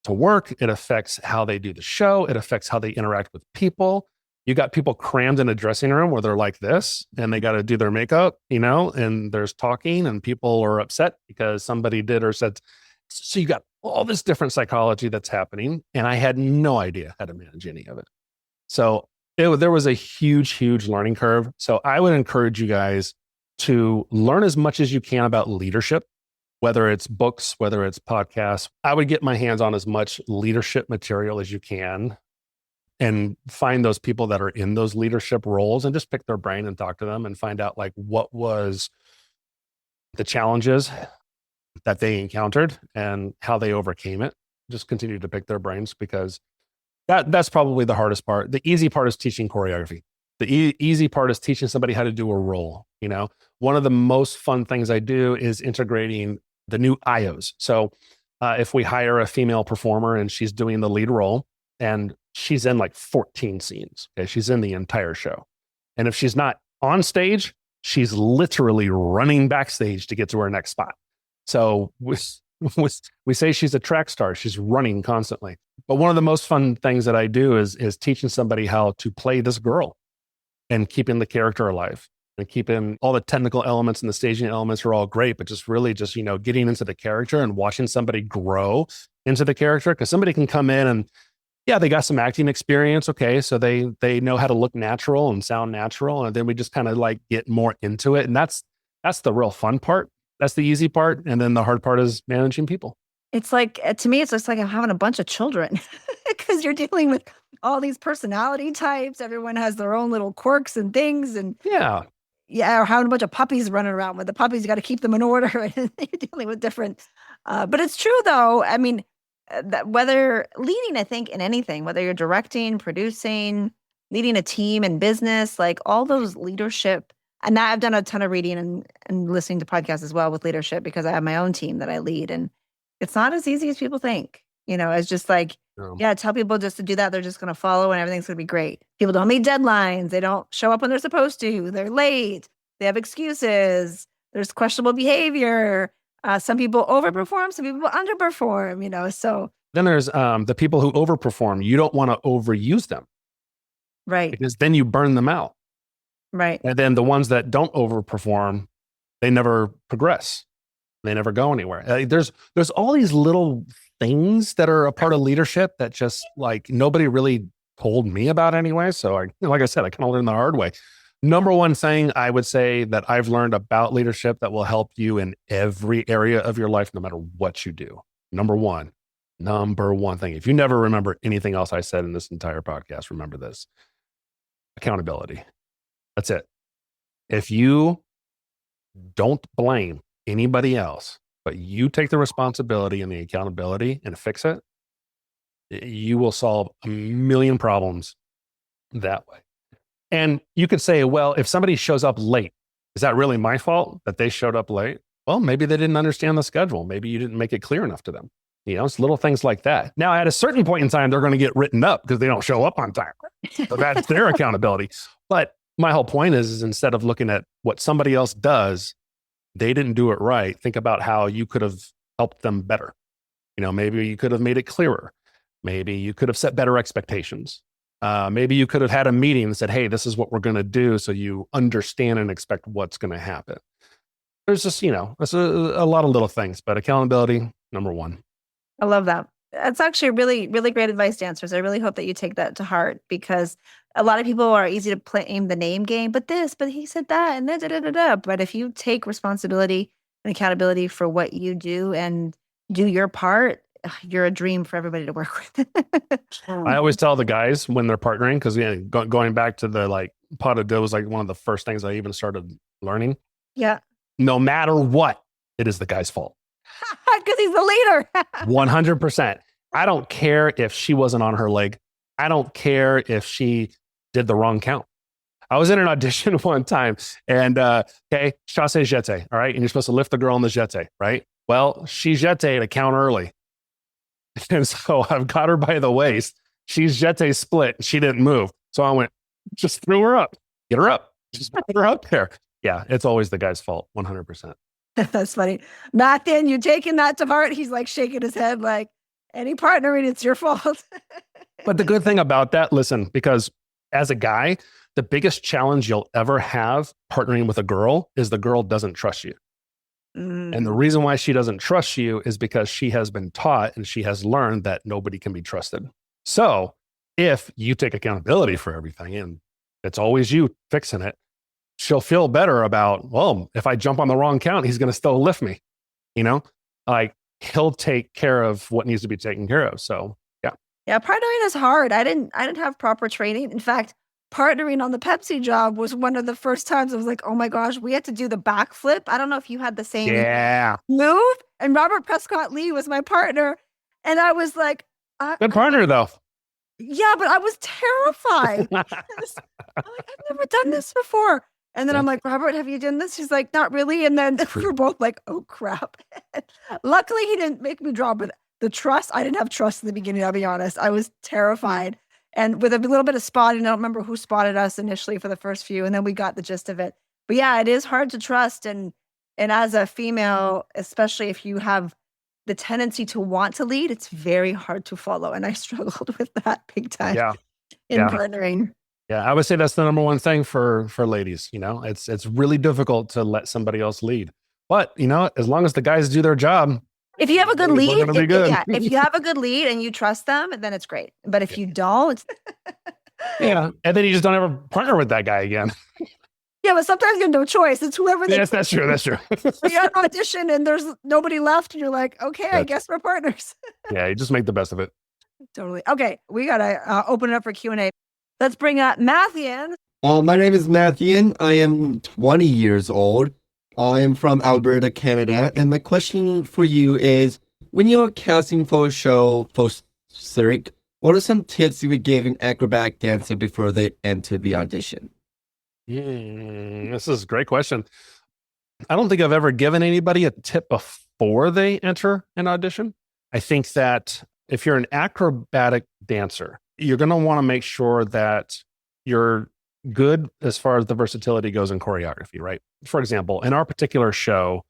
to work. It affects how they do the show. It affects how they interact with people. You got people crammed in a dressing room where they're like this and they got to do their makeup, and there's talking and people are upset because somebody did or said. So you got all this different psychology that's happening. And I had no idea how to manage any of it. So there was a huge, huge learning curve. So I would encourage you guys to learn as much as you can about leadership, whether it's books, whether it's podcasts. I would get my hands on as much leadership material as you can and find those people that are in those leadership roles and just pick their brain and talk to them and find out like what was the challenges that they encountered and how they overcame it. Just continue to pick their brains because that's probably the hardest part. The easy part is teaching choreography. The easy part is teaching somebody how to do a role. One of the most fun things I do is integrating the new IOs. So if we hire a female performer and she's doing the lead role and she's in like 14 scenes, okay, she's in the entire show. And if she's not on stage, she's literally running backstage to get to her next spot. So we say she's a track star. She's running constantly. But one of the most fun things that I do is teaching somebody how to play this girl and keeping the character alive and keeping all the technical elements and the staging elements are all great, but just really just, getting into the character and watching somebody grow into the character. Because somebody can come in and, yeah, they got some acting experience. Okay. So they know how to look natural and sound natural. And then we just kind of like get more into it. And that's the real fun part. That's the easy part. And then the hard part is managing people. It's like, to me, it's just like having a bunch of children because you're dealing with all these personality types. Everyone has their own little quirks and things. And yeah, or having a bunch of puppies running around with the puppies, you got to keep them in order. And you're dealing with different. But it's true, though. I mean, that whether leading, I think, in anything, whether you're directing, producing, leading a team in business, like all those leadership. And I've done a ton of reading and listening to podcasts as well with leadership because I have my own team that I lead. And it's not as easy as people think. It's just like, tell people just to do that. They're just going to follow and everything's going to be great. People don't meet deadlines. They don't show up when they're supposed to. They're late. They have excuses. There's questionable behavior. Some people overperform. Some people underperform, so. Then there's the people who overperform. You don't want to overuse them. Right. Because then you burn them out. Right. And then the ones that don't overperform, they never progress. They never go anywhere. There's all these little things that are a part of leadership that just like nobody really told me about anyway. So like I said, I kind of learned the hard way. Number one thing I would say that I've learned about leadership that will help you in every area of your life, no matter what you do. Number one thing. If you never remember anything else I said in this entire podcast, remember this: accountability. That's it. If you don't blame anybody else, but you take the responsibility and the accountability and fix it, you will solve a million problems that way. And you could say, well, if somebody shows up late, is that really my fault that they showed up late? Well, maybe they didn't understand the schedule. Maybe you didn't make it clear enough to them. It's little things like that. Now, at a certain point in time, they're going to get written up because they don't show up on time. So that's their accountability. But my whole point is instead of looking at what somebody else does, they didn't do it right. Think about how you could have helped them better. Maybe you could have made it clearer. Maybe you could have set better expectations. Maybe you could have had a meeting and said, hey, this is what we're going to do. So you understand and expect what's going to happen. There's just, it's a lot of little things, but accountability, number one. I love that. That's actually really, really great advice, dancers. I really hope that you take that to heart because a lot of people are easy to play the name game, but he said that, and da. But if you take responsibility and accountability for what you do and do your part, you're a dream for everybody to work with. I always tell the guys when they're partnering, because going back to the like pot of dough was like one of the first things I even started learning. Yeah. No matter what, it is the guy's fault. Because he's the leader. 100%. I don't care if she wasn't on her leg. I don't care if she did the wrong count. I was in an audition one time and, okay, chasse jeté, all right? And you're supposed to lift the girl in the jeté, right? Well, she jeté to count early. And so I've got her by the waist. She's jeté split. She didn't move. So I went, just threw her up. Get her up. Just put her up there. Yeah, it's always the guy's fault, 100%. That's funny. Matthew, you taking that to heart? He's like shaking his head like, any partnering, it's your fault. But the good thing about that, listen, because as a guy, the biggest challenge you'll ever have partnering with a girl is the girl doesn't trust you. And the reason why she doesn't trust you is because she has been taught and she has learned that nobody can be trusted. So if you take accountability for everything and it's always you fixing it, she'll feel better about, well, if I jump on the wrong count, he's going to still lift me. You know, like he'll take care of what needs to be taken care of. So yeah. Yeah, partnering is hard. I didn't have proper training. In fact, partnering on the Pepsi job was one of the first times I was like, oh my gosh, we had to do the backflip. I don't know if you had the same move. And Robert Prescott Lee was my partner. And I was like, good partner though. Yeah, but I was terrified. I'm like, I've never done this before. And then I'm like, Robert, have you done this? He's like, not really. And then we were both like, oh crap. Luckily, he didn't make me draw, but the trust, I didn't have trust in the beginning, I'll be honest. I was terrified. And with a little bit of spotting, I don't remember who spotted us initially for the first few, and then we got the gist of it. But yeah, it is hard to trust. And as a female, especially if you have the tendency to want to lead, it's very hard to follow. And I struggled with that big time in partnering. Yeah, I would say that's the number one thing for ladies. You know, it's really difficult to let somebody else lead. But, you know, as long as the guys do their job, if you have a good lead, if you have a good lead and you trust them, then it's great. But if you don't, and then you just don't ever partner with that guy again. Yeah, but sometimes you have no choice. It's whoever they. Yes, that's true. That's true. You have an audition and there's nobody left, and you're like, okay, I guess we're partners. Yeah, you just make the best of it. Totally. Okay, we gotta open it up for Q&A. Let's bring up Matthew. My name is Matthew. I am 20 years old. I am from Alberta, Canada. And my question for you is, when you're casting for a show for Cirque, what are some tips you would give an acrobatic dancer before they enter the audition? This is a great question. I don't think I've ever given anybody a tip before they enter an audition. I think that if you're an acrobatic dancer, you're going to want to make sure that you're good as far as the versatility goes in choreography, right? For example, in our particular show,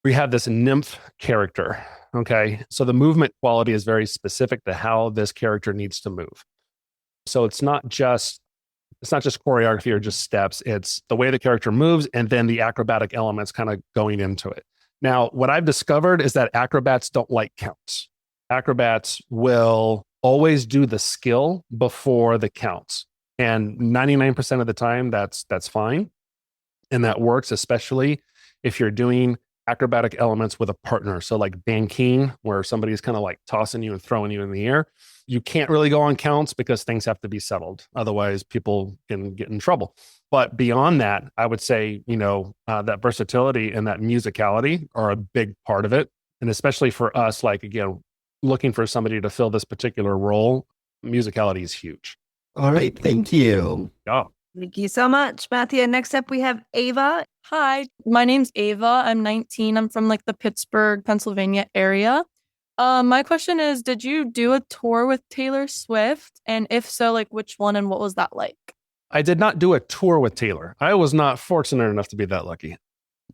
we have this nymph character, okay? So the movement quality is very specific to how this character needs to move. So it's not just choreography or just steps. It's the way the character moves and then the acrobatic elements kind of going into it. Now, what I've discovered is that acrobats don't like counts. Acrobats will always do the skill before the counts. And 99% of the time, that's fine. And that works, especially if you're doing acrobatic elements with a partner. So like banking, where somebody's kind of like tossing you and throwing you in the air. You can't really go on counts because things have to be settled. Otherwise, people can get in trouble. But beyond that, I would say, that versatility and that musicality are a big part of it. And especially for us, like, again, looking for somebody to fill this particular role, musicality is huge. All right. Thank you. Yeah. Thank you so much, Matthew. Next up, we have Ava. Hi, my name's Ava. I'm 19. I'm from the Pittsburgh, Pennsylvania area. My question is, did you do a tour with Taylor Swift? And if so, which one and what was that like? I did not do a tour with Taylor. I was not fortunate enough to be that lucky.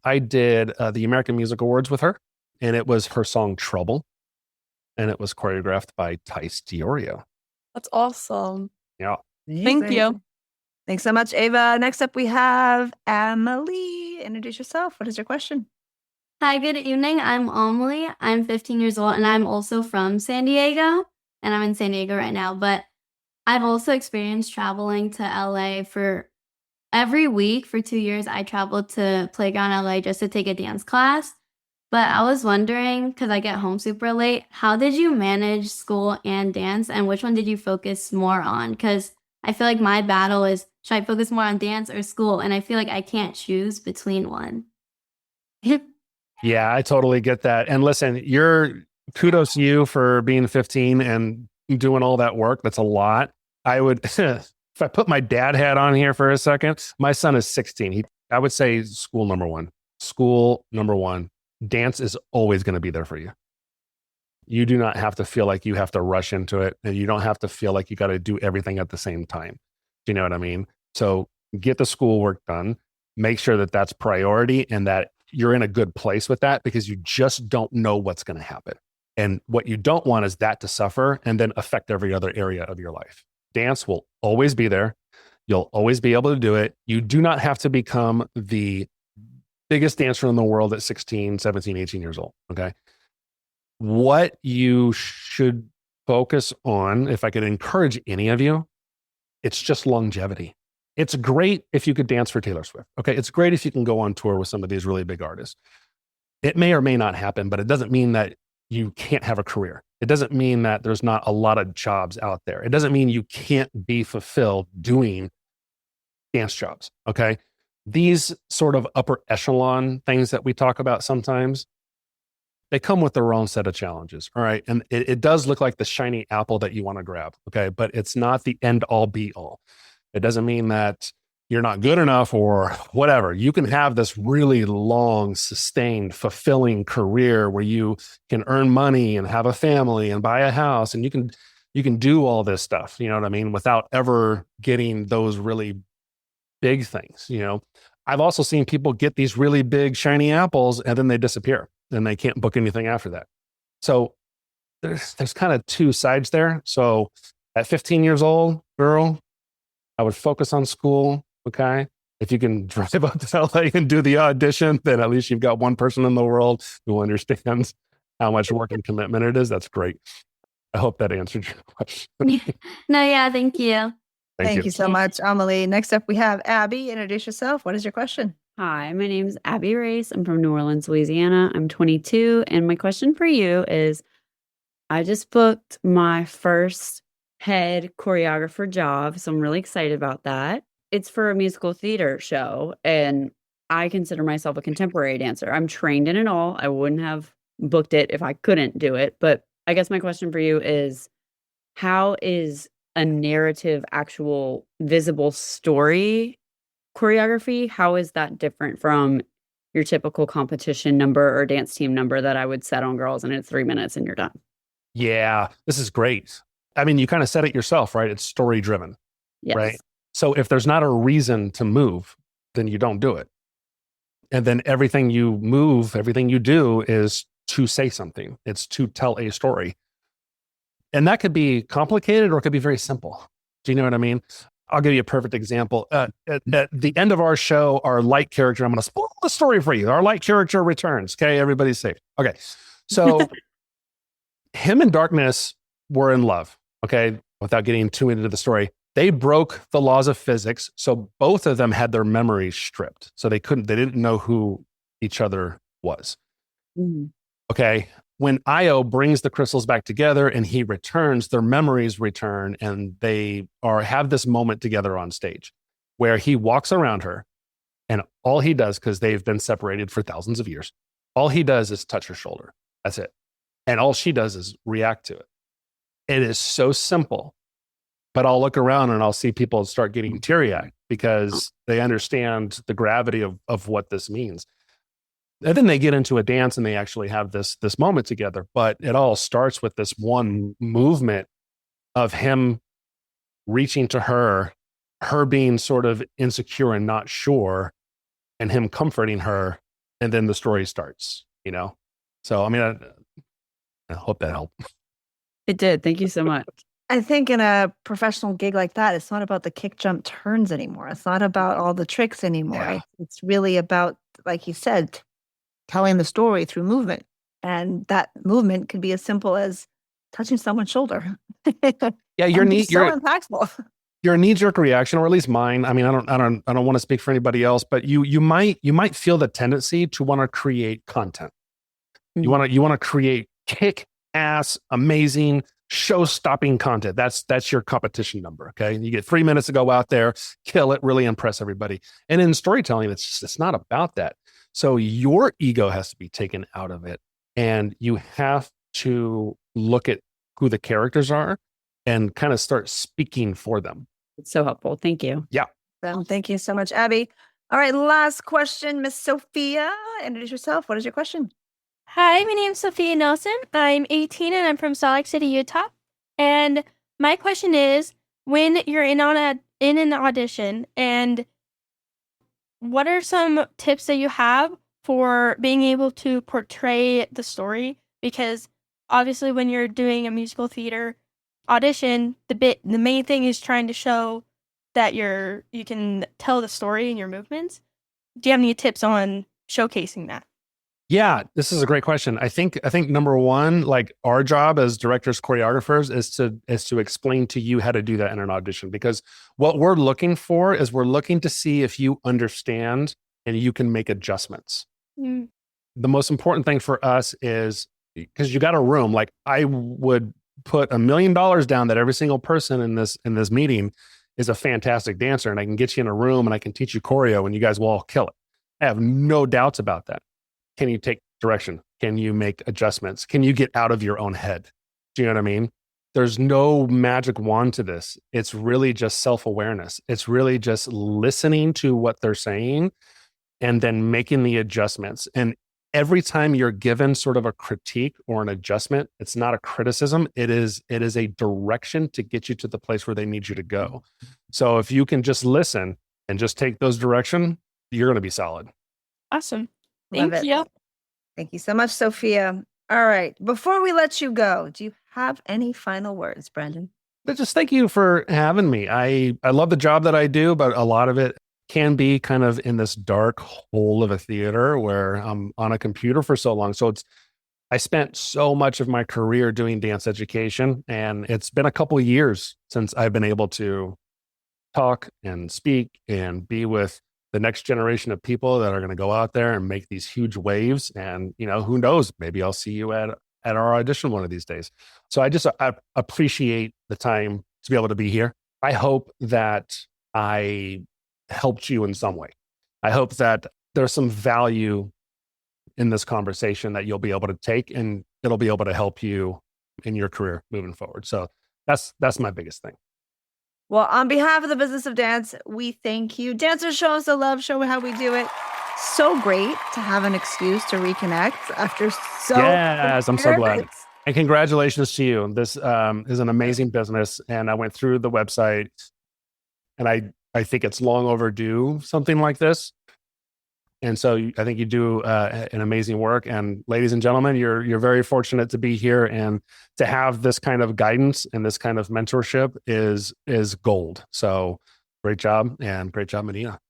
I did the American Music Awards with her, and it was her song Trouble, and it was choreographed by Tice Diorio. That's awesome. Yeah. Thank you. Thanks so much, Ava. Next up, we have Emily. Introduce yourself. What is your question? Hi, good evening. I'm Amelie. I'm 15 years old, and I'm also from San Diego, and I'm in San Diego right now. But I've also experienced traveling to LA for every week. For 2 years, I traveled to Playground LA just to take a dance class. But I was wondering, because I get home super late, how did you manage school and dance, and which one did you focus more on? Because I feel like my battle is, should I focus more on dance or school? And I feel like I can't choose between one. Yeah, I totally get that. And listen, kudos to you for being 15 and doing all that work. That's a lot. I would, if I put my dad hat on here for a second, my son is 16. I would say school number one. School number one. Dance is always going to be there for you. You do not have to feel like you have to rush into it, and you don't have to feel like you got to do everything at the same time. Do you know what I mean? So get the schoolwork done. Make sure that that's priority and that you're in a good place with that, because you just don't know what's going to happen. And what you don't want is that to suffer and then affect every other area of your life. Dance will always be there. You'll always be able to do it. You do not have to become the biggest dancer in the world at 16, 17, 18 years old. Okay. What you should focus on, if I could encourage any of you, it's just longevity. It's great if you could dance for Taylor Swift. Okay. It's great if you can go on tour with some of these really big artists. It may or may not happen, but it doesn't mean that you can't have a career. It doesn't mean that there's not a lot of jobs out there. It doesn't mean you can't be fulfilled doing dance jobs. Okay. These sort of upper echelon things that we talk about sometimes, they come with their own set of challenges. All right. And it does look like the shiny apple that you want to grab. Okay. But it's not the end all be all. It doesn't mean that you're not good enough or whatever. You can have this really long, sustained, fulfilling career where you can earn money and have a family and buy a house, and you can do all this stuff, you know what I mean, without ever getting those really big things. You know, I've also seen people get these really big shiny apples and then they disappear and they can't book anything after that. So there's kind of two sides there. So at 15 years old, girl, I would focus on school. Okay. If you can drive up to LA and do the audition, then at least you've got one person in the world who understands how much work and commitment it is. That's great. I hope that answered your question. No, yeah, thank you. Thank you so much, Amelie. Next up, we have Abby. Introduce yourself. What is your question? Hi, my name is Abby Race. I'm from New Orleans, Louisiana. I'm 22. And my question for you is, I just booked my first head choreographer job. So I'm really excited about that. It's for a musical theater show, and I consider myself a contemporary dancer. I'm trained in it all. I wouldn't have booked it if I couldn't do it. But I guess my question for you is, how is a narrative, actual visible story choreography, how is that different from your typical competition number or dance team number that I would set on girls and it's 3 minutes and you're done? Yeah, this is great. I mean, you kind of said it yourself, right? It's story driven, Yes. right? So if there's not a reason to move, then you don't do it. And then everything you move, everything you do is to say something. It's to tell a story. And that could be complicated or it could be very simple. Do you know what I mean? I'll give you a perfect example. At the end of our show, our light character, I'm going to spoil the story for you. Our light character returns. Okay, everybody's safe. Okay, so him and Darkness were in love. Okay, without getting too into the story, they broke the laws of physics. So both of them had their memories stripped. So they didn't know who each other was. Mm-hmm. Okay. When Io brings the crystals back together and he returns, their memories return, and they have this moment together on stage where he walks around her, and all he does, because they've been separated for thousands of years, all he does is touch her shoulder. That's it. And all she does is react to it. It is so simple, but I'll look around and I'll see people start getting teary-eyed because they understand the gravity of what this means. And then they get into a dance and they actually have this moment together. But it all starts with this one movement of him reaching to her being sort of insecure and not sure, and him comforting her. And then the story starts, you know? So, I mean, I hope that helped. It did. Thank you so much. I think in a professional gig like that, it's not about the kick, jump, turns anymore. It's not about all the tricks anymore. Yeah. It's really about, like you said, telling the story through movement. And that movement could be as simple as touching someone's shoulder. Yeah, so impactful. Your knee-jerk reaction, or at least mine. I mean, I don't want to speak for anybody else, but you might feel the tendency to want to create content. Mm-hmm. You want to create kick-ass, amazing, show-stopping content. That's your competition number. Okay, you get 3 minutes to go out there, kill it, really impress everybody. And in storytelling, it's not about that. So your ego has to be taken out of it, and you have to look at who the characters are and kind of start speaking for them. It's so helpful. Thank you. Well, thank you so much, Abby. All right, last question, Miss Sophia. Introduce yourself. What is your question? Hi, my name is Sophia Nelson. I'm 18 and I'm from Salt Lake City, Utah. And my question is, when you're in an audition, and what are some tips that you have for being able to portray the story? Because obviously when you're doing a musical theater audition, the main thing is trying to show that you can tell the story in your movements. Do you have any tips on showcasing that? Yeah, this is a great question. I think number one, like our job as directors, choreographers is to explain to you how to do that in an audition, because what we're looking for is we're looking to see if you understand and you can make adjustments. Mm. The most important thing for us is, because you got a room, like I would put $1 million down that every single person in this meeting is a fantastic dancer, and I can get you in a room and I can teach you choreo and you guys will all kill it. I have no doubts about that. Can you take direction? Can you make adjustments? Can you get out of your own head? Do you know what I mean? There's no magic wand to this. It's really just self-awareness. It's really just listening to what they're saying and then making the adjustments. And every time you're given sort of a critique or an adjustment, it's not a criticism. It is a direction to get you to the place where they need you to go. So if you can just listen and just take those direction, you're going to be solid. Awesome. Love Thank it. you. Thank you so much, Sophia. All right. Before we let you go, do you have any final words, Brandon? But just thank you for having me. I love the job that I do, but a lot of it can be kind of in this dark hole of a theater where I'm on a computer for so long. So I spent so much of my career doing dance education, and it's been a couple of years since I've been able to talk and speak and be with the next generation of people that are going to go out there and make these huge waves. And, who knows, maybe I'll see you at our audition one of these days. So I appreciate the time to be able to be here. I hope that I helped you in some way. I hope that there's some value in this conversation that you'll be able to take, and it'll be able to help you in your career moving forward. So that's my biggest thing. Well, on behalf of the Business of Dance, we thank you. Dancers, show us the love, show how we do it. So great to have an excuse to reconnect after so Yes, I'm so glad. years. And congratulations to you. This is an amazing business. And I went through the website, and I think it's long overdue, something like this. And so I think you do an amazing work. And ladies and gentlemen, you're very fortunate to be here, and to have this kind of guidance and this kind of mentorship is gold. So great job, and great job, Medina.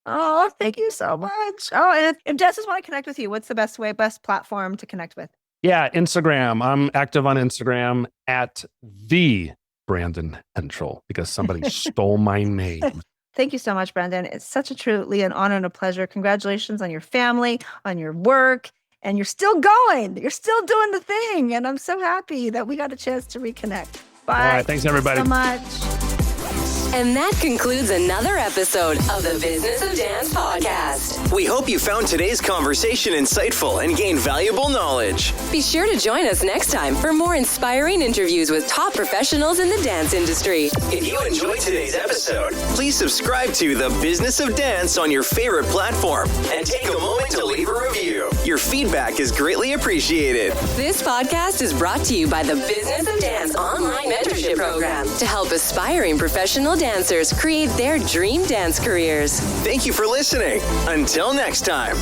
Oh, thank you so much. Oh, and if dancers want to connect with you, what's the best platform to connect with? Yeah, Instagram. I'm active on Instagram at the Brandon Henschel, because somebody stole my name. Thank you so much, Brandon. It's such a truly an honor and a pleasure. Congratulations on your family, on your work, and you're still going. You're still doing the thing. And I'm so happy that we got a chance to reconnect. Bye. All right, thanks, everybody. So much. And that concludes another episode of the Business of Dance podcast. We hope you found today's conversation insightful and gained valuable knowledge. Be sure to join us next time for more inspiring interviews with top professionals in the dance industry. If you enjoyed today's episode, please subscribe to The Business of Dance on your favorite platform and take a moment to leave a review. Your feedback is greatly appreciated. This podcast is brought to you by the Business of Dance online mentorship program to help aspiring professional dancers create their dream dance careers. Thank you for listening. Until next time.